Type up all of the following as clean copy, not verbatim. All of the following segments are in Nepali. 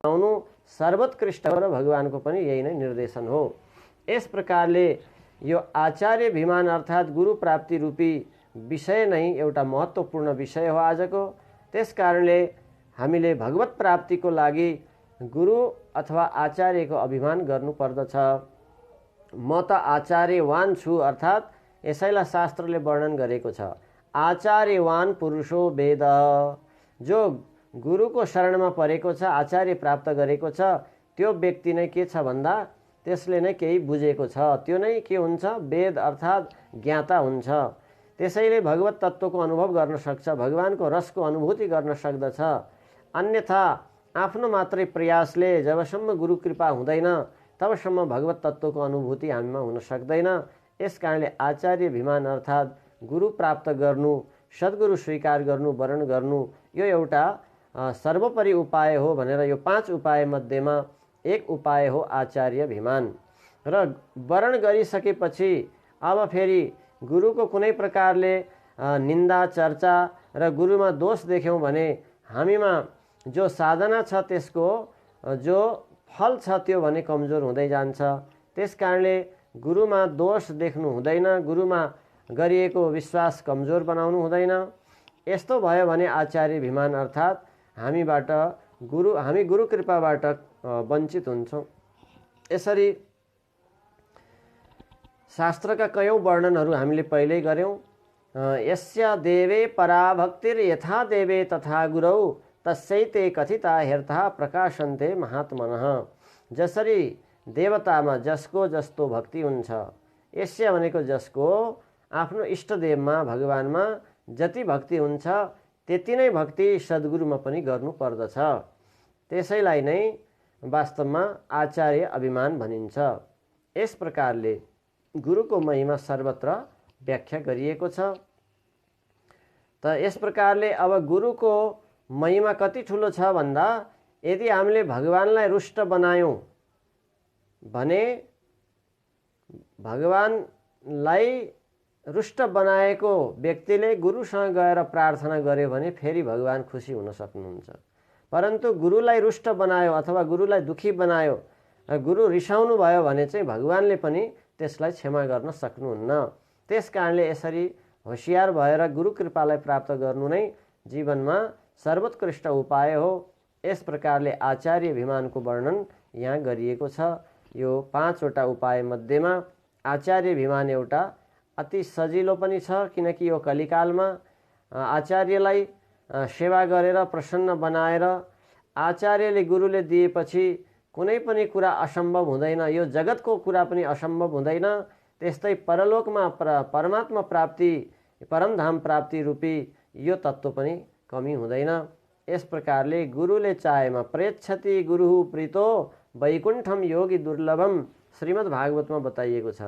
बनाउनु सर्वोत्कृष्ट हो र भगवानको पनि यही नै निर्देशन हो। यस प्रकारले यो आचार्य भिमान अर्थात् गुरु प्राप्ति रूपी विषय नै एउटा महत्त्वपूर्ण विषय हो आजको। त्यसकारणले हामीले भगवत प्राप्तिको लागि गुरु अथवा आचार्यको अभिमान गर्नुपर्दछ। म त आचार्यवान छु अर्थात् यसैलाई शास्त्रले वर्णन गरेको छ, आचार्यवान पुरुषो वेद। जो गुरुको शरणमा परेको छ, आचार्य प्राप्त गरेको छ, त्यो व्यक्ति नै के छ भन्दा त्यसले नै केही बुझेको छ, त्यो नै के हुन्छ, वेद अर्थात् ज्ञाता हुन्छ। त्यसैले भगवत तत्त्वको अनुभव गर्न सक्छ, भगवानको रसको अनुभूति गर्न सक्दछ। अन्यथा आफ्नो मात्रै प्रयासले जबसम्म गुरु कृपा हुँदैन तबसम्म भगवत तत्त्वको अनुभूति हामीमा हुन सक्दैन। यस कारणले आचार्य भिमान अर्थात् गुरु प्राप्त गर्नु, सद्गुरु स्वीकार गर्नु, वरण गर्नु यो एउटा सर्वोपरि उपाय हो भनेर यो 5 उपाय मध्येमा एक उपाय हो आचार्य भिमान। र वरण गरिसकेपछि अब फेरि गुरुको कुनै प्रकारले निन्दा चर्चा र गुरुमा दोष देख्यौँ भने हामीमा जो साधना छ त्यसको जो फल छ त्यो भने कमजोर हुँदै जान्छ। त्यसकारणले गुरुमा दोष देख्नु हुँदैन, गुरुमा गरिएको विश्वास कमजोर बनाउनु हुँदैन। यस्तो भयो भने आचार्य भिमान अर्थात् हामी गुरु कृपाबाट वञ्चित हुन्छौँ। यसरी शास्त्रका कयौं वर्णनहरू हामीले पहिल्यै गर्यौं। यस्य देवे पराभक्तिर् यथा देवे तथा गुरौ तस्यैते कथिता हेर्था प्रकाशन्ते महात्मनः। जसरी देवतामा जसको जस्तो भक्ति हुन्छ, यस्य भनेको जसको आफ्नो इष्टदेवमा भगवानमा जति भक्ति हुन्छ त्यति नै भक्ति सद्गुरुमा पनि गर्नु पर्दछ। त्यसैलाई नै वास्तवमा आचार्य अभिमान भनिन्छ। यस प्रकारले गुरुको महिमा सर्वत्र व्याख्या गरिएको छ। त यस प्रकारले अब गुरुको महिमा कति ठुलो छ भन्दा यदि हामीले भगवानलाई रुष्ट बनायौं भने भगवानलाई रुष्ट बनाएको व्यक्तिले गुरुसँग गएर प्रार्थना गर्यो भने फेरि भगवान खुसी हुन सक्नुहुन्छ। परन्तु गुरुलाई रुष्ट बनायो अथवा गुरुलाई दुखी बनायो, गुरु रिसाउनु भयो भने चाहिँ भगवानले पनि त्यसलाई क्षमा गर्न सक्नुहुन्न। त्यसकारणले यसरी होशियार भएर गुरु कृपालाई प्राप्त गर्नु नै जीवनमा सर्वोत्कृष्ट उपाय हो। यस प्रकारले आचार्य भिमानको वर्णन यहाँ गरिएको छ। यो 5 वटा उपाय मध्येमा आचार्य भिमान एउटा अति सजिलो पनि छ, किनकि यो कलिकालमा आचार्यलाई सेवा गरेर प्रसन्न बनाएर आचार्यले गुरुले दिएपछि कुनै पनि कुरा असम्भव हुँदैन। यो जगतको कुरा पनि असम्भव हुँदैन। त्यस्तै परलोकमा परमात्मा प्राप्ति, परमधाम प्राप्ति रूपी यो तत्त्व पनि कमी हुँदैन। यस प्रकारले गुरुले चाहेमा प्रेच्छति गुरुहु प्रीतो वैकुण्ठम योगी दुर्लभम श्रीमद् भागवतमा बताइएको छ।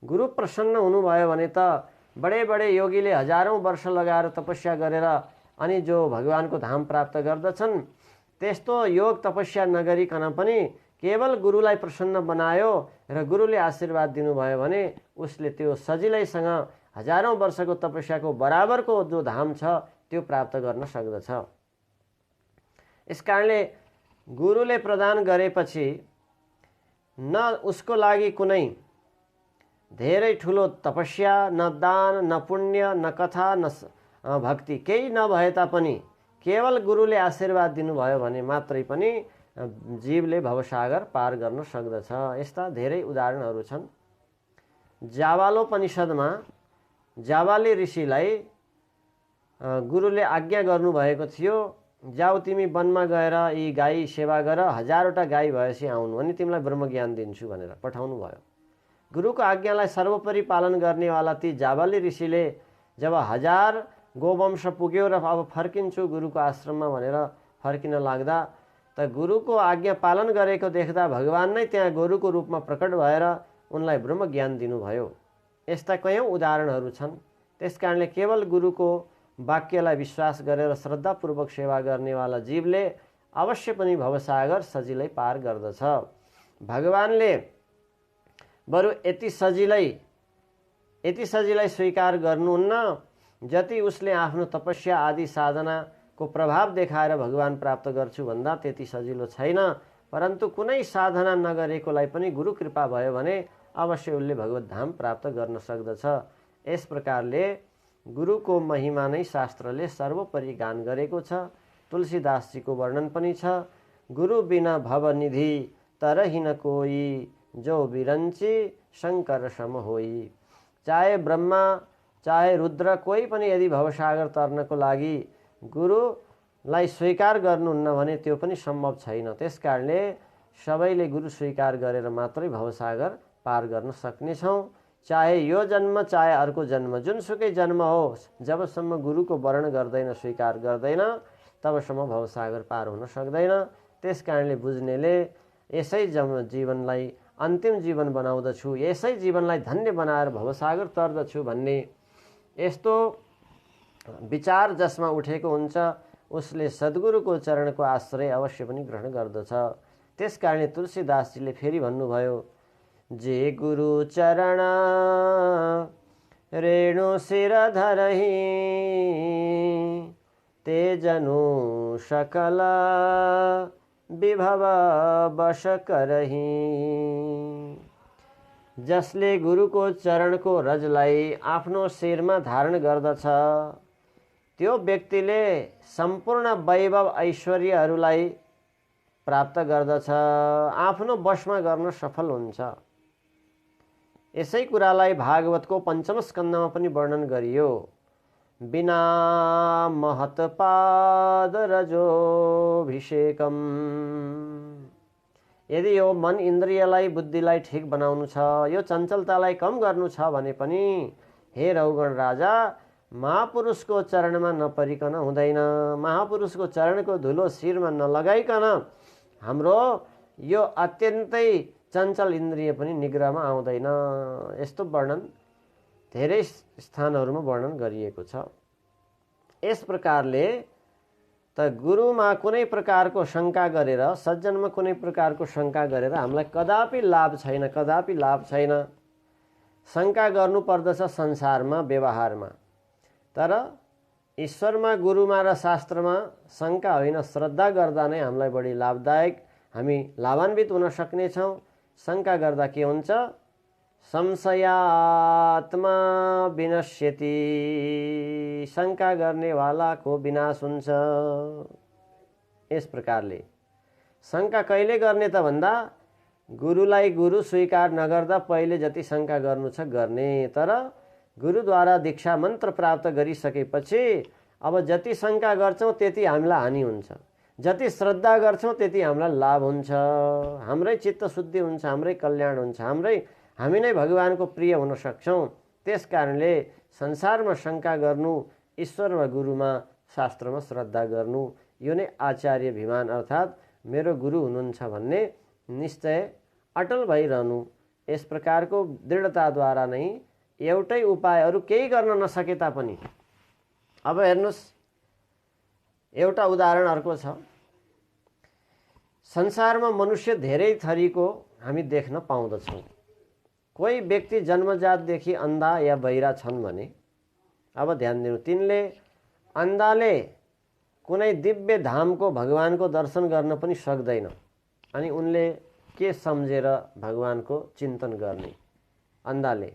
गुरु प्रसन्न हुनुभयो भने त बडे बडे योगीले हजारौं वर्ष लगाएर तपस्या गरेर अनि जो भगवानको धाम प्राप्त गर्दछन्, त्यस्तो योग तपस्या नगरिकन पनि केवल गुरुलाई प्रसन्न बनायो र गुरुले आशीर्वाद दिनुभयो भने उसले त्यो सजिलैसँग हजारौं वर्षको तपस्याको बराबरको जो धाम छ त्यो प्राप्त गर्न सक्दछ। यसकारणले गुरुले प्रदान गरेपछि न उसको लागि कुनै धेरै ठुलो तपस्या, न दान, न पुण्य, न कथा, न भक्ति केही नभए तापनि केवल गुरुले आशीर्वाद दिनुभयो भने मात्रै पनि जीवले भवसागर पार गर्न सक्दछ। यस्ता धेरै उदाहरणहरू छन्। जावालोपनिषदमा जावाली ऋषिलाई गुरुले आज्ञा गर्नुभएको थियो, जाऊ तिमी वनमा गएर यी गाई सेवा गर, 1000वटा गाई भएपछि आउनु अनि तिमीलाई ब्रह्मज्ञान दिन्छु भनेर पठाउनु भयो। गुरुको आज्ञालाई सर्वोपरि पालन गर्नेवाला ती जावाली ऋषिले जब 1000 गोवंश पुग्यो र अब फर्किन्छु गुरुको आश्रममा भनेर फर्किन लाग्दा त गुरुको आज्ञा पालन गरेको देख्दा भगवान नै त्यहाँ गुरुको रूपमा प्रकट भएर उनलाई ब्रह्मज्ञान दिनुभयो। यस्ता कयौं उदाहरणहरू छन्। त्यसकारणले केवल गुरुको वाक्यलाई विश्वास गरेर श्रद्धापूर्वक सेवा गर्नेवाला जीवले अवश्य पनि भवसागर सजिलै पार गर्दछ। भगवानले बरु यति सजिलै स्वीकार गर्नुहुन्न जति उसले आफ्नो तपस्या आदि साधनाको को प्रभाव देखाएर भगवान प्राप्त गर्छु भन्दा त्यति सजिलो छैन। परन्तु कुनै साधना नगरेकोलाई पनि गुरु कृपा भयो भने अवश्य उसले भगवत धाम प्राप्त गर्न सक्दछ। यस प्रकारले गुरुको महिमा नै शास्त्रले सर्वोपरि गान गरेको छ। तुलसीदासजीको वर्णन पनि छ, गुरु बिना भवनिधि तरहि न कोई, जो बिरंची शंकर सम होई। चाहे ब्रह्मा चाहे रुद्र कोही पनि यदि भवसागर तर्नको लागि गुरुलाई स्वीकार गर्नुहुन्न भने त्यो पनि सम्भव छैन। त्यसकारणले सबैले गुरु स्वीकार गरेर मात्रै भवसागर पार गर्न सक्नेछौँ। चाहे यो जन्म चाहे अर्को जन्म, जुनसुकै जन्म होस्, जबसम्म गुरुको वर्ण गर्दैन, स्वीकार गर्दैन, तबसम्म भवसागर पार हुन सक्दैन। त्यसकारणले बुझ्नेले यसै जीवनलाई अन्तिम जीवन बनाउँदछु, यसै जीवनलाई धन्य बनाएर भवसागर तर्दछु भन्ने यस्तो विचार जसमा उठेको हुन्छ उसले सद्गुरुको चरणको आश्रय अवश्य पनि ग्रहण गर्दछ। त्यसकारणले तुलसीदासजीले फेरि भन्नुभयो, जे गुरु चरण रेणु शिर धरहि, ते जनु सकल विभव वश करहि। जसले गुरुको चरणको रजलाई आफ्नो शिरमा धारण गर्दछ त्यो व्यक्तिले सम्पूर्ण वैभव ऐश्वर्यहरूलाई प्राप्त गर्दछ, आफ्नो वशमा गर्न सफल हुन्छ। यसै कुरालाई भागवतको पञ्चम स्कन्धमा पनि वर्णन गरियो। बिना महतपाद रजोभिषेकम। यदि यो मन इन्द्रियलाई बुद्धिलाई ठिक बनाउनु छ, यो चञ्चलतालाई कम गर्नु छ भने पनि हे रौगण राजा, महापुरुषको चरणमा नपरिकन हुँदैन। महापुरुषको चरणको धुलो शिरमा नलगाइकन हाम्रो यो अत्यन्तै चञ्चल इन्द्रिय पनि निग्रहमा आउँदैन। यस्तो वर्णन धेरै स्थानहरूमा वर्णन गरिएको छ। यस प्रकारले त गुरुमा कुनै प्रकारको शङ्का गरेर, सज्जनमा कुनै प्रकारको शङ्का गरेर हामीलाई कदापि लाभ छैन, कदापि लाभ छैन। शङ्का गर्नु पर्दछ संसारमा, व्यवहारमा। तर ईश्वरमा, गुरुमा र शास्त्रमा शङ्का होइन, श्रद्धा गर्दा नै हामीलाई बढी लाभदायक, हामी लाभान्वित हुन सक्नेछौँ। शङ्का गर्दा के हुन्छ? संशयात्मा विनश्यति। शङ्का गर्नेवालाको विनाश हुन्छ। यस प्रकारले शङ्का कहिले गर्ने त भन्दा गुरुलाई गुरु स्वीकार नगर्दा पहिले जति शङ्का गर्नु छ गर्ने। तर गुरुद्वारा दीक्षा मन्त्र प्राप्त गरिसकेपछि अब जति शङ्का गर्छौँ त्यति हामीलाई हानि हुन्छ, जति श्रद्धा गर्छौँ त्यति हामीलाई लाभ हुन्छ, हाम्रै चित्त शुद्धि हुन्छ, हाम्रै कल्याण हुन्छ, हामी नै भगवानको प्रिय हुन सक्छौँ। त्यस कारणले संसारमा शङ्का गर्नु, ईश्वरमा, गुरुमा, शास्त्रमा श्रद्धा गर्नु, यो नै आचार्य भिमान अर्थात् मेरो गुरु हुनुहुन्छ भन्ने निश्चय अटल भइरहनु। यस प्रकारको दृढताद्वारा नै एउटै उपाय, अरू केही गर्न नसके तापनि। अब हेर्नुहोस्, एउटा उदाहरण अर्को छ। संसारमा मनुष्य धेरै थरीको हामी देख्न पाउँदछौँ। कोही व्यक्ति जन्मजातदेखि अन्धा या बहिरा छन् भने, अब ध्यान दिनु, तिनले अन्धाले कुनै दिव्य धामको भगवानको दर्शन गर्न पनि सक्दैन, अनि उनले के सम्झेर भगवानको चिन्तन गर्ने? अन्धाले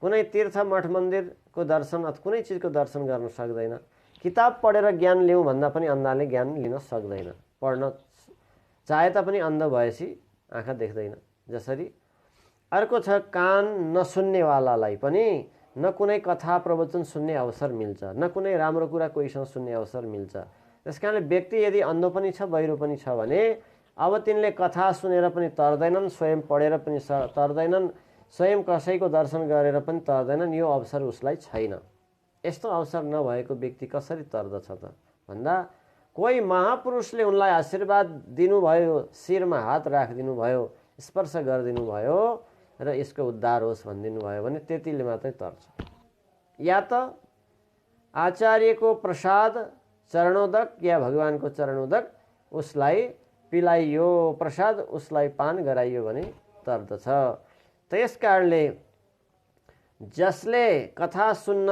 कुनै तीर्थ मठ मन्दिरको दर्शन अथवा कुनै चिजको दर्शन गर्न सक्दैन। किताब पढेर ज्ञान लिउँ भन्दा पनि अन्धाले ज्ञान लिन सक्दैन। पढ्न चाहे तापनि अन्ध भएपछि आँखा देख्दैन। जसरी अर्को छ, कान नसुन्नेवालालाई पनि न कुनै कथा प्रवचन सुन्ने अवसर मिल्छ, न कुनै राम्रो कुरा कोहीसँग सुन्ने अवसर मिल्छ। त्यस कारणले व्यक्ति यदि अन्धो पनि छ, बहिरो पनि छ भने अब तिनले कथा सुनेर पनि तर्दैनन्, स्वयं पढेर पनि तर्दैनन्, स्वयं कसैको दर्शन गरेर पनि तर्दैनन्। यो अवसर उसलाई छैन। यस्तो अवसर नभएको व्यक्ति कसरी तर्दछ त भन्दा, कोही महापुरुषले उनलाई आशीर्वाद दिनुभयो, शिरमा हात राखिदिनु भयो, स्पर्श गरिदिनु भयो र यसको उद्धार होस् भनिदिनु भयो भने त्यतिले मात्रै तर्छ। या त आचार्यको प्रसाद चरणोदक या भगवानको चरणोदक उसलाई पिलाइयो, प्रसाद उसलाई पान गराइयो भने तर्दछ। त्यस कारणले जसले कथा सुन्न,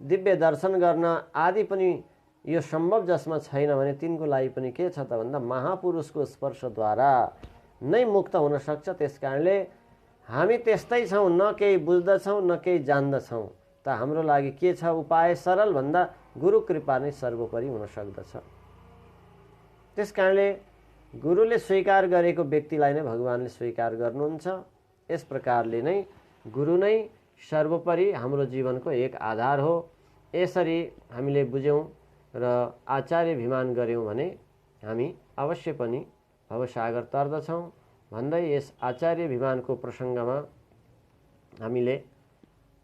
दिव्य दर्शन गर्न आदि पनि यो सम्भव जसमा छैन भने तिनको लागि पनि के छ त भन्दा महापुरुषको स्पर्शद्वारा नै मुक्त हुन सक्छ। त्यसकारणले हामी त्यस्तै छौँ, न केही बुझ्दछौँ न केही जान्दछौँ, त हाम्रो लागि के छ उपाय? सरल भन्दा गुरु कृपा नै सर्वोपरि हुन सक्दछ। त्यसकारणले गुरुले स्वीकार गरेको व्यक्तिलाई नै भगवानले स्वीकार गर्नुहुन्छ। यस प्रकारले नै गुरु नै सर्वोपरि हाम्रो जीवनको एक आधार हो। यसरी हामीले बुझ्यौँ र आचार्य अभिमान गऱ्यौँ भने हामी अवश्य पनि भवसागर तर्दछौँ भन्दै यस आचार्य अभिमानको प्रसङ्गमा हामीले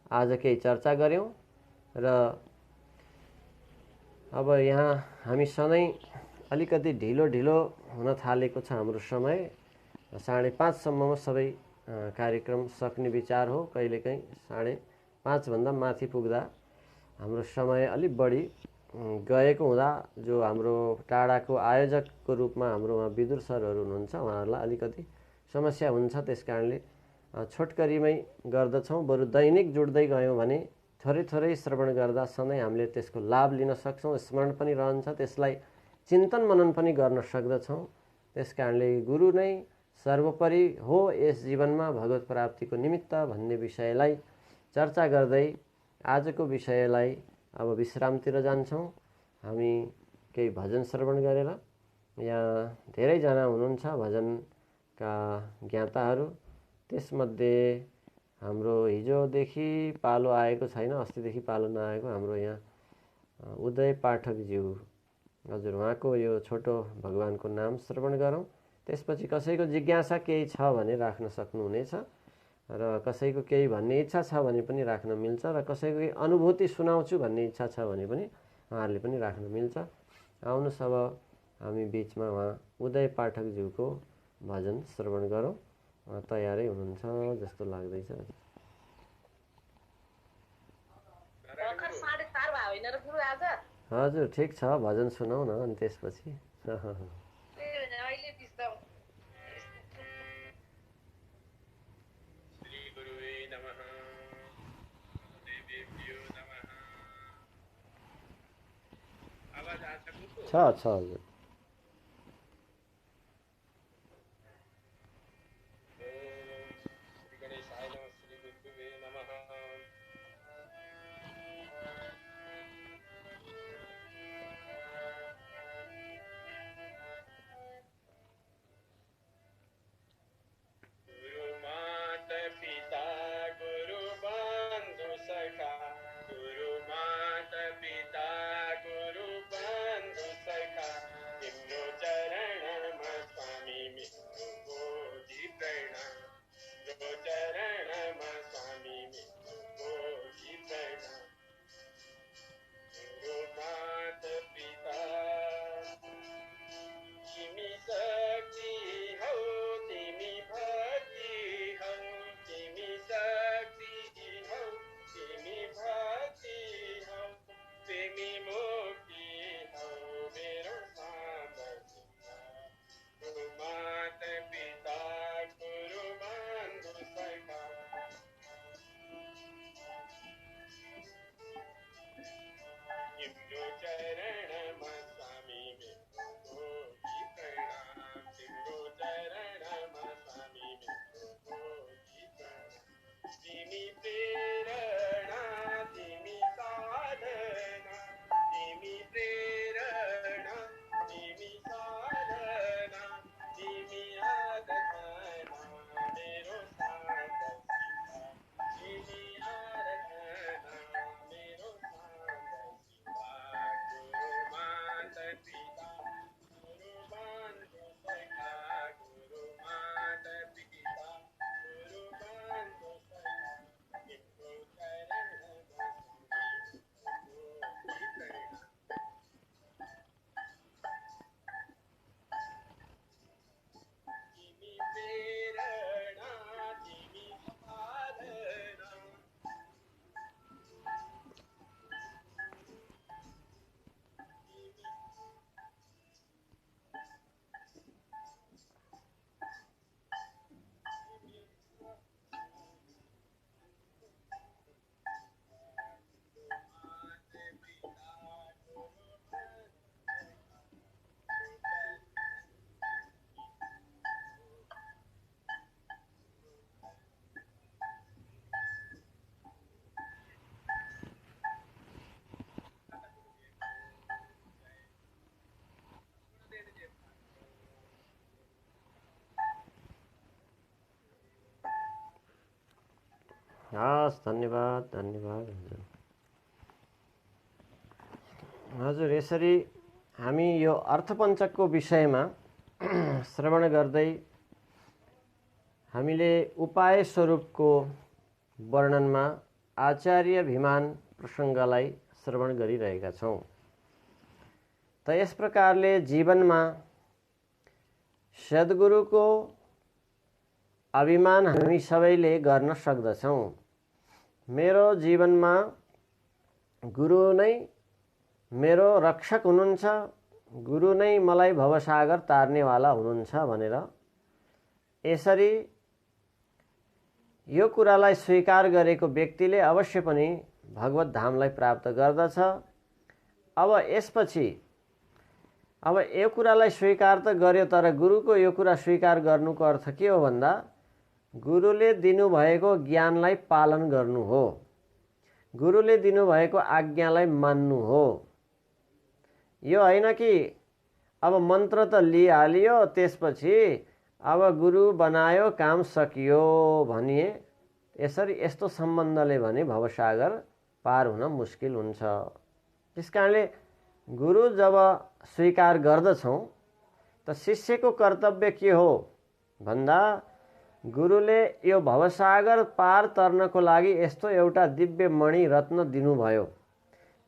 आज केही चर्चा गऱ्यौँ। र अब यहाँ हामी सधैँ अलिकति ढिलो ढिलो हुन थालेको छ हाम्रो समय। 5:30 सम्ममा सबै कार्यक्रम सक्ने विचार हो। कहिलेकाहीँ 5:30 भन्दा माथि पुग्दा हाम्रो समय अलिक बढी गएको हुँदा जो हाम्रो टाढाको आयोजकको रूपमा हाम्रोमा विदुर सरहरू हुनुहुन्छ उहाँहरूलाई अलिकति समस्या हुन्छ। त्यस कारणले छोटकरीमै गर्दछौँ। बरु दैनिक जुट्दै गयौँ भने थोरै थोरै श्रवण गर्दा सधैँ हामीले त्यसको लाभ लिन सक्छौँ, स्मरण पनि रहन्छ, त्यसलाई चिन्तन मनन पनि गर्न सक्दछौँ। त्यस कारणले गुरु नै सर्वोपरि हो यस जीवनमा भगवत प्राप्तिको निमित्त भन्ने विषयलाई चर्चा गर्दै आजको विषयलाई अब विश्रामतिर जान्छौँ। हामी केही भजन श्रवण गरेर, यहाँ धेरैजना हुनुहुन्छ भजनका ज्ञाताहरू, त्यसमध्ये हाम्रो हिजोदेखि पालो आएको छैन, अस्तिदेखि पालो नआएको हाम्रो यहाँ उदय पाठकज्यू, हजुर उहाँको यो छोटो भगवानको नाम श्रवण गरौँ। त्यसपछि कसैको जिज्ञासा केही छ भने राख्न सक्नुहुनेछ र कसैको केही भन्ने इच्छा छ भने पनि राख्न मिल्छ र कसैको केही अनुभूति सुनाउँछु भन्ने इच्छा छ भने पनि उहाँहरूले पनि राख्न मिल्छ। आउनुहोस् अब हामी बिचमा उहाँ उदय पाठकज्यूको भजन श्रवण गरौँ। तयारै हुनुहुन्छ जस्तो लाग्दैछ। हजुर ठिक छ, भजन सुनाउ न अनि त्यसपछि छ हजुर। हस्, धन्यवाद धन्यवाद हजुर। यसरी हामी यो अर्थपञ्चकको विषयमा श्रवण गर्दै हामीले उपाय स्वरूपको वर्णनमा आचार्य भिमान प्रसङ्गलाई श्रवण गरिरहेका छौँ। त यस प्रकारले जीवनमा सद्गुरुको अभिमान हामी सबैले गर्न सक्दछौँ। मेरो जीवनमा गुरु नै मेरो रक्षक हुनुहुन्छ, गुरु नै मलाई भवसागर तार्नेवाला हुनुहुन्छ भनेर यसरी यो कुरालाई स्वीकार गरेको व्यक्तिले अवश्य पनि भगवत धामलाई प्राप्त गर्दछ। अब यसपछि अब यो कुरालाई स्वीकार त गर्यो, तर गुरुको यो कुरा स्वीकार गर्नुको अर्थ के हो भन्दा गुरुले दिनुभएको ज्ञानलाई पालन गर्नु हो, गुरुले दिनुभएको आज्ञालाई मान्नु हो। यो होइन कि अब मन्त्र त लिइहालियो त्यसपछि अब गुरु बनायो काम सकियो भनिए यसरी यस्तो सम्बन्धले भने भवसागर पार हुन मुस्किल हुन्छ। त्यसकारणले गुरु जब स्वीकार गर्दछौँ त शिष्यको कर्तव्य के हो भन्दा गुरुले यो भवसागर पार तर्नको लागि यस्तो एउटा दिव्य मणि रत्न दिनुभयो,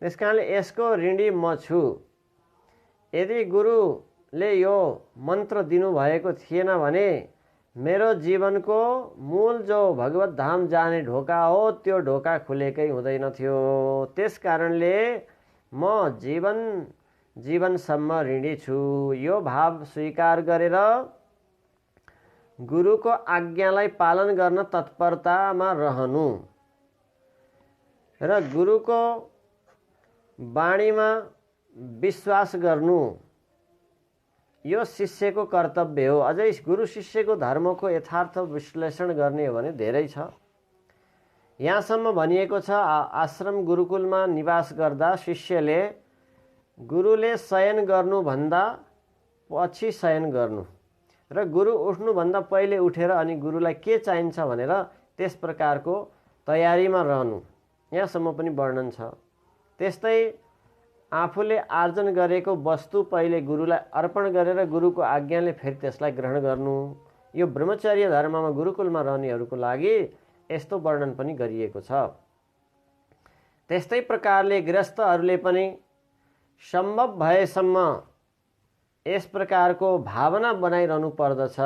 त्यसकारणले यसको ऋणी म छु। यदि गुरुले यो मन्त्र दिनुभएको थिएन भने मेरो जीवनको मूल जो भगवत धाम जाने ढोका हो त्यो ढोका खुलेकै हुँदैन थियो। त्यस कारणले म जीवनसम्म ऋणी छु। यो भाव स्वीकार गरेर गुरुको आज्ञालाई पालन गर्न तत्परतामा रहनु र गुरुको वाणीमा विश्वास गर्नु यो शिष्यको कर्तव्य हो। अझै गुरु शिष्यको धर्मको यथार्थ विश्लेषण गर्ने हो भने धेरै छ। यहाँसम्म भनिएको छ आश्रम गुरुकुलमा निवास गर्दा शिष्यले गुरुले शयन गर्नुभन्दा पछि शयन गर्नु र गुरु उठ्नुभन्दा पहिले उठेर अनि गुरुलाई के चाहिन्छ भनेर त्यस प्रकारको तयारीमा रहनु, यहाँसम्म पनि वर्णन छ। त्यस्तै आफूले आर्जन गरेको वस्तु पहिले गुरुलाई अर्पण गरेर गुरुको आज्ञाले फेरि त्यसलाई ग्रहण गर्नु, यो ब्रह्मचर्य धर्ममा गुरुकुलमा रहनेहरूको लागि यस्तो वर्णन पनि गरिएको छ। त्यस्तै प्रकारले गृहस्थहरूले पनि सम्भव भएसम्म यस प्रकारको भावना बनाइरहनु पर्दछ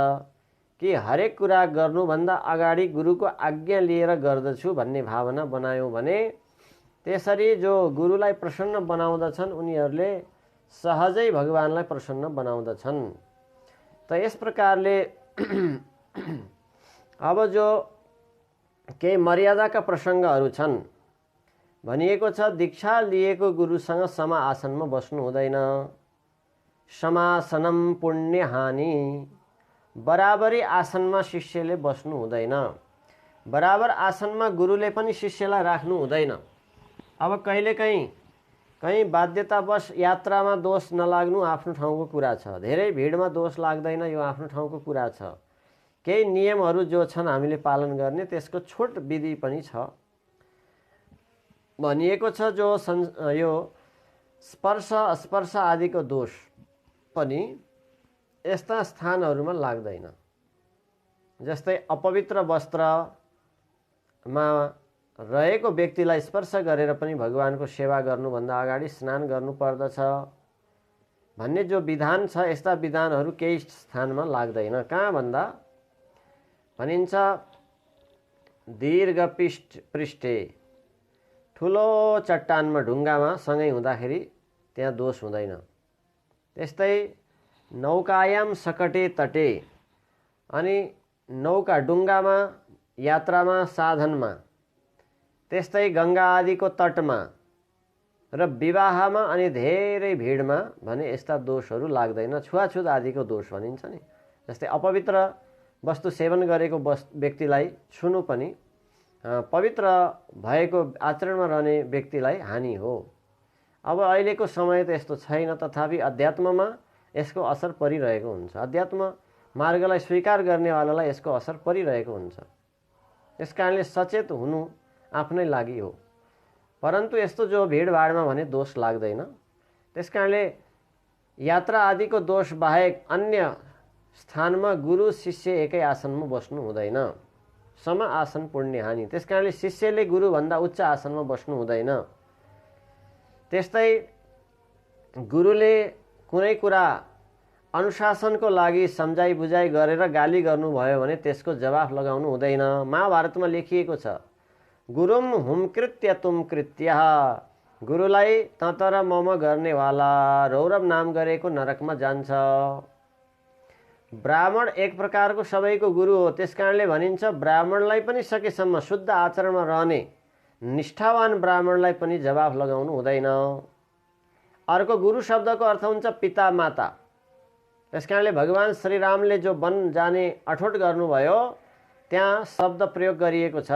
कि हरेक कुरा गर्नुभन्दा अगाडि गुरुको आज्ञा लिएर गर्दछु भन्ने भावना बनायौँ भने त्यसरी जो गुरुलाई प्रसन्न बनाउँदछन् उनीहरूले सहजै भगवानलाई प्रसन्न बनाउँदछन्। त यस प्रकारले अब जो केही मर्यादाका प्रसङ्गहरू छन्। भनिएको छ दीक्षा लिएको गुरुसँग समा आसनमा बस्नु हुँदैन। समासनम पुण्य हानि, बराबरी आसनमा शिष्यले बस्नु हुँदैन। बराबर आसनमा गुरुले पनि शिष्यलाई राख्नु हुँदैन। अब कहीँ बाध्यतावश यात्रामा दोष नलाग्नु आफ्नो ठाउँको कुरा छ, धेरै भिडमा दोष लाग्दैन यो आफ्नो ठाउँको कुरा छ। केही नियमहरू जो छन् हामीले पालन गर्ने त्यसको छुट विधि पनि छ। भनिएको छ जो यो स्पर्श अस्पर्श आदिको दोष पनि यस्ता स्थानहरूमा लाग्दैन। जस्तै अपवित्र वस्त्रमा रहेको व्यक्तिलाई स्पर्श गरेर पनि भगवानको सेवा गर्नुभन्दा अगाडि स्नान गर्नु पर्दछ भन्ने जो विधान छ, यस्ता विधानहरू केही स्थानमा लाग्दैन। कहाँ भन्दा भनिन्छ दीर्घ पृष्ठे, ठुलो चट्टानमा ढुङ्गामा सँगै हुँदाखेरि त्यहाँ दोष हुँदैन। त्यस्तै नौकायाम सकटे तटे, अनि नौका डुङ्गामा यात्रामा साधनमा, त्यस्तै गङ्गा आदिको तटमा र विवाहमा अनि धेरै भिडमा भने यस्ता दोषहरू लाग्दैन। छुवाछुत आदिको दोष भनिन्छ नि। जस्तै अपवित्र वस्तु सेवन गरेको व्यक्तिलाई छुनु पनि पवित्र भएको आचरणमा रहने व्यक्तिलाई हानि हो। अब अहिलेको समय त यस्तो छैन, तथापि अध्यात्ममा यसको असर परिरहेको हुन्छ। अध्यात्म मार्गलाई स्वीकार गर्नेवालालाई यसको असर परिरहेको हुन्छ। त्यस कारणले सचेत हुनु आफ्नै लागि हो। परन्तु यस्तो जो भिडभाडमा भने दोष लाग्दैन। त्यस कारणले यात्रा आदिको दोष बाहेक अन्य स्थानमा गुरु शिष्य एकै आसनमा बस्नु हुँदैन। सम आसन पुण्य हानि। त्यस कारणले शिष्यले गुरुभन्दा उच्च आसनमा बस्नु हुँदैन। त्यस्तै गुरुले कुनै कुरा अनुशासनको लागि सम्झाइ बुझाइ गरेर गाली गर्नुभयो भने त्यसको जवाफ लगाउनु हुँदैन। महाभारतमा लेखिएको छ, गुरुम हुमकृत्य तुम कृत्य। गुरुलाई तत र मम गर्नेवाला रौरव नाम गरेको नरकमा जान्छ। ब्राह्मण एक प्रकारको सबैको गुरु हो। त्यस कारणले भनिन्छ ब्राह्मणलाई पनि सकेसम्म शुद्ध आचरणमा रहने निष्ठावान ब्राह्मणलाई पनि जवाफ लगाउनु हुँदैन। अर्को गुरु शब्दको अर्थ हुन्छ पिता माता। त्यस कारणले भगवान श्रीरामले जो वन जाने अठोट गर्नुभयो त्यहाँ शब्द प्रयोग गरिएको छ,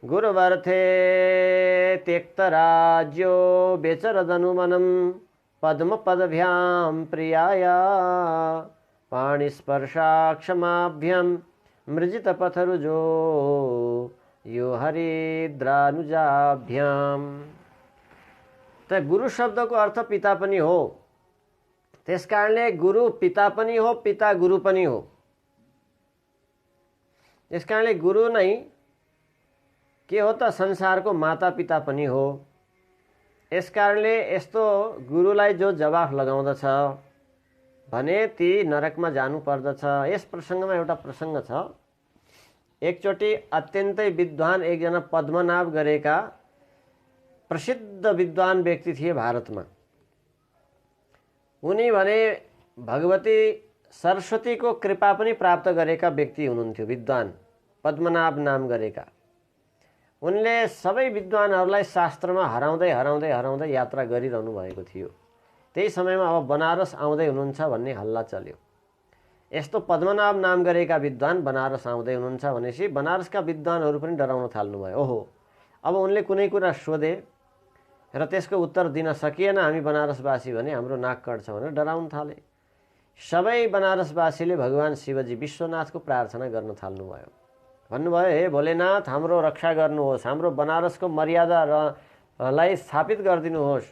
गुरुवर्थे त्यक्त राज्यो बेचर धनुमनम पद्म पदभ्याम प्रियाया पाणिस्पर्शाक्षमाभ्यम मृजित पथरुजो यो हरिद्रानुजाभ्याम। त गुरु शब्दको अर्थ पिता पनि हो। त्यस कारणले गुरु पिता पनि हो, पिता गुरु पनि हो। त्यस कारणले गुरु नै के हो त संसारको माता पिता पनि हो। यस कारणले यस्तो गुरुलाई जो जवाफ लगाउँदछ भने ती नरकमा जानु पर्दछ। यस प्रसङ्गमा एउटा प्रसङ्ग छ। एकचोटि अत्यन्तै विद्वान एकजना पद्मनाभ गरेका प्रसिद्ध विद्वान व्यक्ति थिए भारतमा। उनी भने भगवती सरस्वतीको कृपा पनि प्राप्त गरेका व्यक्ति हुनुहुन्थ्यो, विद्वान पद्मनाभ नाम गरेका। उनले सबै विद्वानहरूलाई शास्त्रमा हराउँदै हराउँदै हराउँदै यात्रा गरिरहनु भएको थियो। त्यही समयमा अब बनारस आउँदै हुनुहुन्छ भन्ने हल्ला चल्यो। यस्तो पद्मनाभ नाम गरेका विद्वान बनारस आउँदै हुनुहुन्छ भनेपछि बनारसका विद्वानहरू पनि डराउन थाल्नुभयो। ओहो, अब उनले कुनै कुरा सोधे र त्यसको उत्तर दिन सकिएन हामी बनारसवासी भने हाम्रो नाक कट्छ भनेर डराउन थाले। सबै बनारसवासीले भगवान शिवजी विश्वनाथको प्रार्थना गर्न थाल्नुभयो। भन्नुभयो, हे भोलेनाथ हाम्रो रक्षा गर्नुहोस्, हाम्रो बनारसको मर्यादालाई स्थापित गरिदिनुहोस्।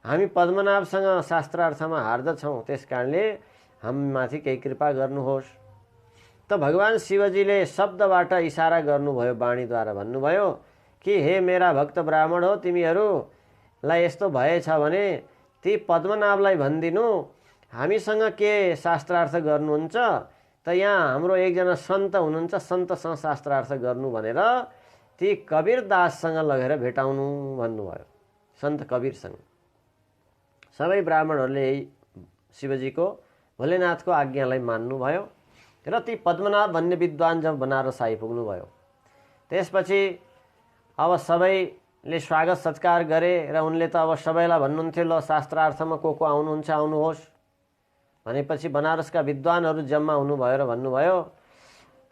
हामी पद्मनाभसँग शास्त्रार्थमा हार्दछौँ, त्यस कारणले हामीमाथि केही कृपा गर्नुहोस्। त भगवान शिवजीले शब्दबाट इसारा गर्नुभयो, वाणीद्वारा भन्नुभयो कि हे मेरा भक्त ब्राह्मण हो, तिमीहरूलाई यस्तो भएछ भने ती पद्मनाभलाई भनिदिनु हामीसँग के शास्त्रार्थ गर्नुहुन्छ त यहाँ हाम्रो एकजना सन्त हुनुहुन्छ, सन्तसँग शास्त्रार्थ गर्नु भनेर ती कबीरदाससँग लगेर भेटाउनु भन्नुभयो। सन्त कबीरसँग सबै ब्राह्मणहरूले शिवजीको भोलेनाथको आज्ञालाई मान्नुभयो र ती पद्मनाभ भन्ने विद्वान जब बनारस आइपुग्नु भयो त्यसपछि अब सबैले स्वागत सत्कार गरे र उनले त अब सबैलाई भन्नुहुन्थ्यो ल शास्त्रार्थमा को आउनुहुन्छ आउनुहोस् भनेपछि बनारसका विद्वानहरू जम्मा हुनुभयो र भन्नुभयो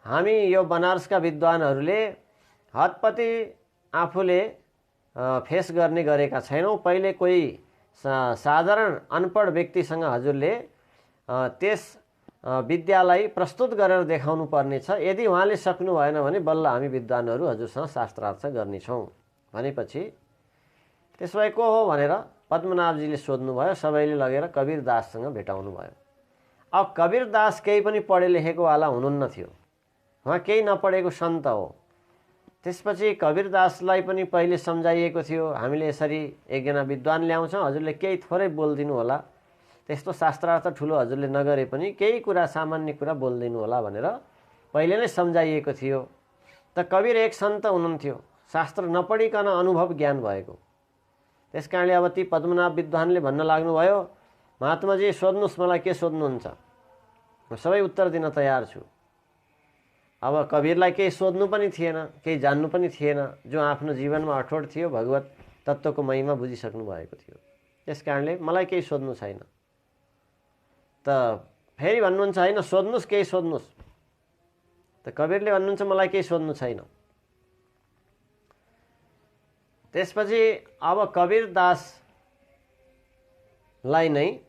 हामी यो बनारसका विद्वानहरूले हतपति आफूले फेस गर्ने गरेका छैनौँ। पहिले कोही साधारण अनपढ व्यक्तिसँग हजुरले त्यस विद्यालाई प्रस्तुत गरेर देखाउनु पर्नेछ। यदि उहाँले सक्नु भएन भने बल्ल हामी विद्वानहरू हजुरसँग शास्त्रार्थ गर्नेछौँ भनेपछि त्यसो भए को हो भनेर पद्मनाभजीले सोध्नुभयो। सबैले लगेर कबीरदाससँग भेटाउनु भयो। अब कबीरदास केही पनि पढे लेखेकोवाला हुनुहुन्न थियो, उहाँ केही नपढेको सन्त हो। त्यसपछि कबीरदासलाई पनि पहिले सम्झाइएको थियो हामीले यसरी एकजना विद्वान ल्याउँछौँ, हजुरले केही थोरै बोलिदिनु होला, त्यस्तो शास्त्रार्थ ठुलो हजुरले नगरे पनि केही कुरा सामान्य कुरा बोलिदिनु होला भनेर पहिले नै सम्झाइएको थियो। त कबीर एक सन्त हुनुहुन्थ्यो, शास्त्र नपढिकन अनुभव ज्ञान भएको। त्यस कारणले अब ती पद्मनाभ विद्वानले भन्न लाग्नुभयो महात्माजी सोध्नुहोस् मलाई के सोध्नुहुन्छ, म सबै उत्तर दिन तयार छु। अब कबीरलाई केही सोध्नु पनि थिएन, केही जान्नु पनि थिएन, जो आफ्नो जीवनमा अठोट थियो, भगवत तत्त्वको महिमा बुझिसक्नु भएको थियो। त्यस कारणले मलाई केही सोध्नु छैन। त फेरि भन्नुहुन्छ होइन सोध्नुहोस्, केही सोध्नुहोस्। त कबीरले भन्नुहुन्छ मलाई केही सोध्नु छैन। त्यसपछि अब कबीरदासलाई नै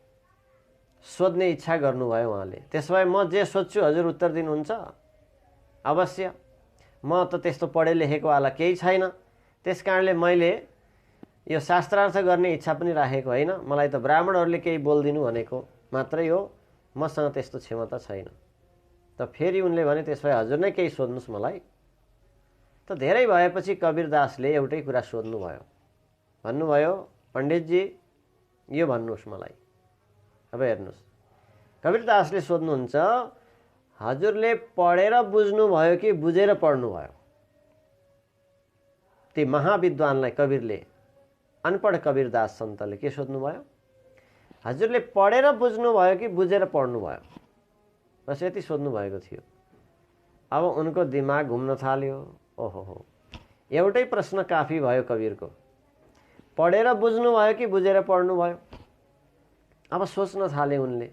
सोध्ने इच्छा गर्नुभयो उहाँले। त्यसो भए म जे सोध्छु हजुर उत्तर दिनुहुन्छ? अवश्य। म त त्यस्तो पढे लेखेको वाला केही छैन, त्यस कारणले मैले यो शास्त्रार्थ गर्ने इच्छा पनि राखेको होइन, मलाई त ब्राह्मणहरूले केही बोलिदिनु भनेको मात्रै हो, मसँग त्यस्तो क्षमता छैन। त फेरि उनले भने त्यसो भए हजुर नै केही सोध्नुहोस् मलाई। त धेरै भएपछि कबीरदासले एउटै कुरा सोध्नुभयो, भन्नुभयो पण्डितजी यो भन्नुहोस् मलाई। अब हेर्नुहोस्, कबीरदासले सोध्नुहुन्छ हजुरले पढेर बुझ्नुभयो कि बुझेर पढ्नुभयो? ती महाविद्वानलाई कबीरले, अनपढ कबीरदास सन्तले के सोध्नुभयो? हजुरले पढेर बुझ्नुभयो कि बुझेर पढ्नुभयो? बस यति सोध्नु भएको थियो। अब उनको दिमाग घुम्न थाल्यो। ओहो, एउटै प्रश्न काफी भयो कबीरको, पढेर बुझ्नुभयो कि बुझेर पढ्नुभयो? अब सोच्न थाले उनले,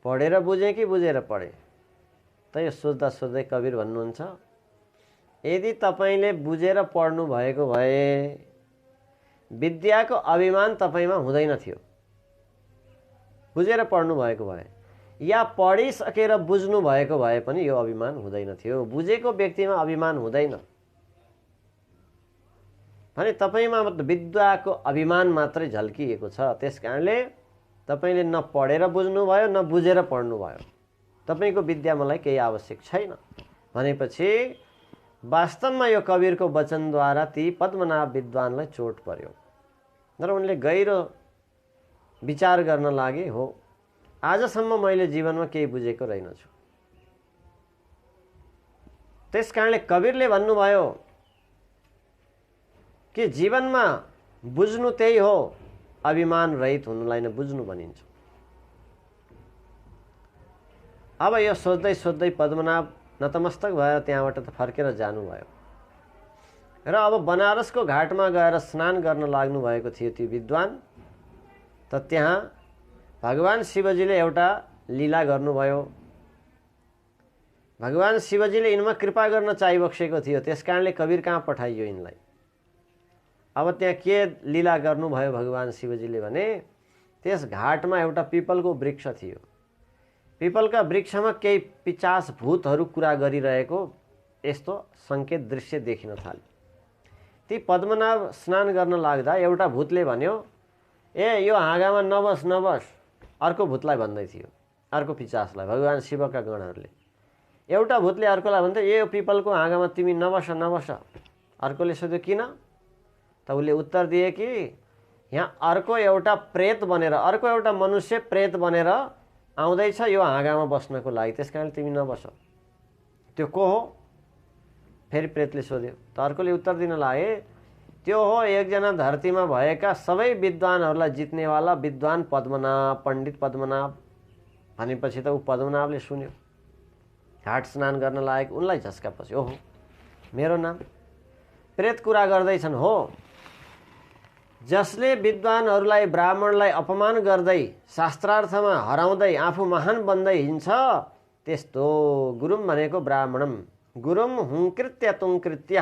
पढेर बुझे कि बुझेर पढे? त यो सोच्दा सोच्दै कबीर भन्नुहुन्छ यदि तपाईँले बुझेर पढ्नु भएको भए विद्याको अभिमान तपाईँमा हुँदैन थियो। बुझेर पढ्नु भएको भए या पढिसकेर बुझ्नु भएको भए पनि यो अभिमान हुँदैन थियो। बुझेको व्यक्तिमा अभिमान हुँदैन भने तपाईँमा विद्याको अभिमान मात्रै झल्किएको छ। त्यस कारणले तपाईँले न पढेर बुझ्नुभयो न बुझेर पढ्नुभयो, तपाईँको विद्या मलाई केही आवश्यक छैन भनेपछि वास्तवमा यो कबीरको वचनद्वारा ती पद्मनाभ विद्वानलाई चोट पर्यो र उनले गहिरो विचार गर्न लागे, हो आजसम्म मैले जीवनमा केही बुझेको रहेनछु। त्यस कारणले कबीरले भन्नुभयो कि जीवनमा बुझ्नु त्यही हो, अभिमान रहित हुनुलाई नै बुझ्नु भनिन्छ। अब यो सोच्दै सोच्दै पद्मनाभ नतमस्तक भएर त्यहाँबाट त फर्केर जानुभयो र अब बनारसको घाटमा गएर स्नान गर्न लाग्नु भएको थियो त्यो विद्वान। त त्यहाँ भगवान शिवजीले एउटा लीला गर्नुभयो। भगवान शिवजीले यिनमा कृपा गर्न चाहिबक्सेको थियो, त्यस कारणले कबीर कहाँ पठाइयो यिनलाई। अब त्यहाँ के लीला गर्नुभयो भगवान शिवजीले भने त्यस घाटमा एउटा पिपलको वृक्ष थियो। पिपलका वृक्षमा केही पिचास भूतहरू कुरा गरिरहेको यस्तो संकेत दृश्य देखिन थाल्यो। ती पद्मनाभ स्नान गर्न लाग्दा एउटा भूतले भन्यो, ए यो हाँगामा नबस नबस। अर्को भूतलाई भन्दै थियो, अर्को पिचासलाई, भगवान शिवका गणहरूले। एउटा भूतले अर्कोलाई भन्दै, ए यो पिपलको हाँगामा तिमी नबस नबस। अर्कोले सोध्यो किन? त उसले उत्तर दिए कि यहाँ अर्को एउटा प्रेत बनेर, अर्को एउटा मनुष्य प्रेत बनेर आउँदैछ यो हाँगामा बस्नको लागि, त्यस कारण तिमी नबस। त्यो को हो? फेरि प्रेतले सोध्यो। त अर्कोले उत्तर दिन लागे, त्यो हो एकजना धरतीमा भएका सबै विद्वानहरूलाई जित्नेवाला विद्वान पद्मनाभ, पण्डित पद्मनाभ। भनेपछि त ऊ पद्मनाभले सुन्यो, घाट स्नान गर्न लागेको, उनलाई झस्का पस्यो। ओहो मेरो नाम? प्रेत कुरा गर्दैछन्? हो, जसले विद्वानहरूलाई ब्राह्मणलाई अपमान गर्दै शास्त्रार्थमा हराउँदै आफू महान बन्दै हिँड्छ त्यस्तो गुरुम भनेको ब्राह्मणम। गुरुम हुङ्कृत्य तुङ्कृत्य,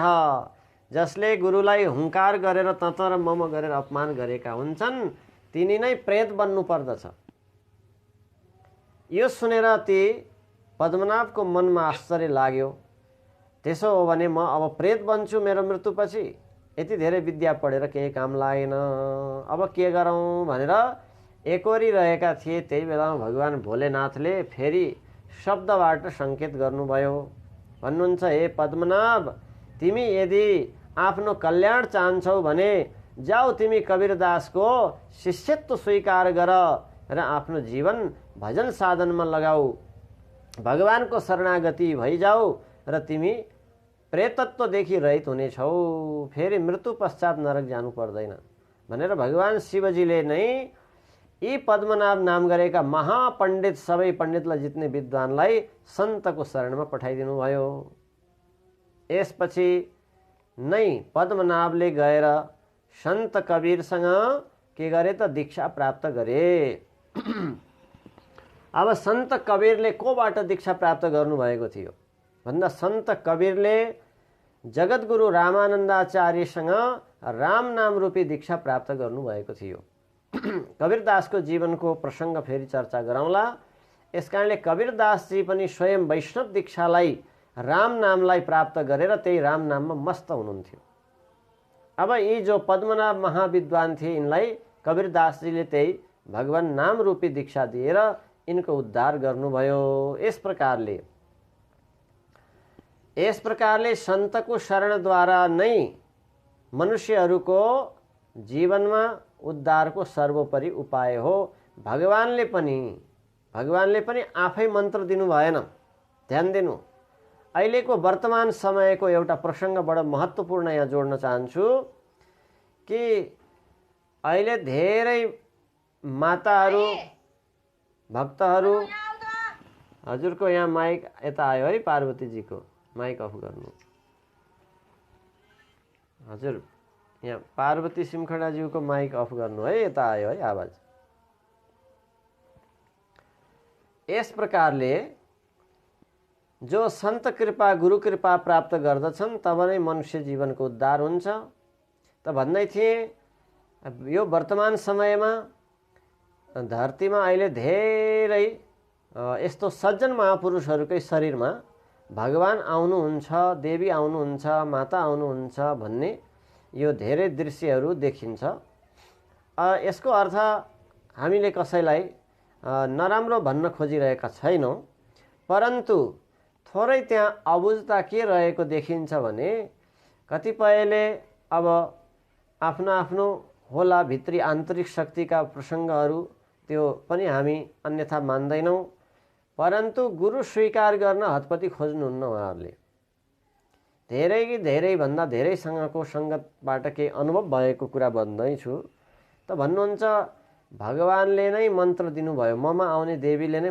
जसले गुरुलाई हुङ्कार गरेर तत र मम गरेर अपमान गरेका हुन्छन् तिनी नै प्रेत बन्नु पर्दछ। यो सुनेर ती पद्मनाभको मनमा आश्चर्य लाग्यो। त्यसो हो भने म अब प्रेत बन्छु मेरो मृत्युपछि? यति धेरै विद्या पढेर केही काम लागेन, अब के गरौँ भनेर एकोरिरहेका थिए। त्यही बेलामा भगवान भोलेनाथले फेरि शब्दबाट सङ्केत गर्नुभयो। भन्नुहुन्छ, हे पद्मनाभ, तिमी यदि आफ्नो कल्याण चाहन्छौ भने जाऊ तिमी कबीरदासको शिष्यत्व स्वीकार गर र आफ्नो जीवन भजन साधनमा लगाऊ, भगवानको शरणागति भइजाऊ र तिमी प्रेतत्वदेखि रहित हुनेछौ, फेरि मृत्यु पश्चात नरक जानु पर्दैन भनेर भगवान शिवजीले नै यी पद्मनाभ नाम गरेका महापण्डित, सबै पण्डितलाई जित्ने विद्वानलाई सन्तको शरणमा पठाइदिनु भयो। यसपछि नै पद्मनाभले गएर सन्त कबीरसँग के गरे त दीक्षा प्राप्त गरे। अब सन्त कबीरले कोबाट दीक्षा प्राप्त गर्नुभएको थियो भन्दा सन्त कबीरले जगद्गुरु रामानन्दाचार्यसँग राम नाम रूपी दीक्षा प्राप्त गर्नुभएको थियो। कबीरदासको जीवनको प्रसङ्ग फेरि चर्चा गरौँला। यसकारणले कबीरदासजी पनि स्वयं वैष्णव दीक्षालाई राम नामलाई प्राप्त गरेर त्यही राम नाममा मस्त हुनुहुन्थ्यो। अब यी जो पद्मनाभ महाविद्वान थिए यिनलाई कबीरदासजीले त्यही भगवान नाम रूपी दीक्षा दिएर यिनको उद्धार गर्नुभयो। यस प्रकारले सन्तको शरणद्वारा नै मनुष्यहरूको जीवनमा उद्धारको सर्वोपरि उपाय हो। भगवानले पनि आफै मन्त्र दिनु भएन। ध्यान दिनु, अहिलेको वर्तमान समयको एउटा प्रसङ्ग बडो महत्त्वपूर्ण यहाँ जोड्न चाहन्छु कि अहिले धेरै माताहरू भक्तहरू, हजुरको यहाँ माइक यता आयो है, पार्वतीजीको माइक अफ गर्नु। हजुर यहाँ पार्वती सिमखडाज्यूको माइक अफ गर्नु है, यता आयो है आवाज। यस प्रकारले जो सन्त कृपा गुरु कृपा प्राप्त गर्दछन् तब नै मनुष्य जीवनको उद्धार हुन्छ। त भन्दै थिएँ यो वर्तमान समयमा धरतीमा अहिले धेरै यस्तो सज्जन महापुरुषहरूकै शरीरमा भगवान आउनुहुन्छ, देवी आउनुहुन्छ, माता आउनुहुन्छ भन्ने यो धेरै दृश्यहरू देखिन्छ। यसको अर्थ हामीले कसैलाई नराम्रो भन्न खोजिरहेका छैनौँ, परन्तु थोरै त्यहाँ अबुझता के रहेको देखिन्छ भने कतिपयले अब आफ्नो आफ्नो होला भित्री आन्तरिक शक्तिका प्रसङ्गहरू, त्यो पनि हामी अन्यथा मान्दैनौँ, परन्तु गुरु स्वीकार गर्न हतपति खोज्नुहुन्न। उहाँहरूले धेरैभन्दा धेरैसँगको सङ्गतबाट केही अनुभव भएको कुरा भन्दैछु। त भन्नुहुन्छ भगवानले नै मन्त्र दिनुभयो, ममा आउने देवीले नै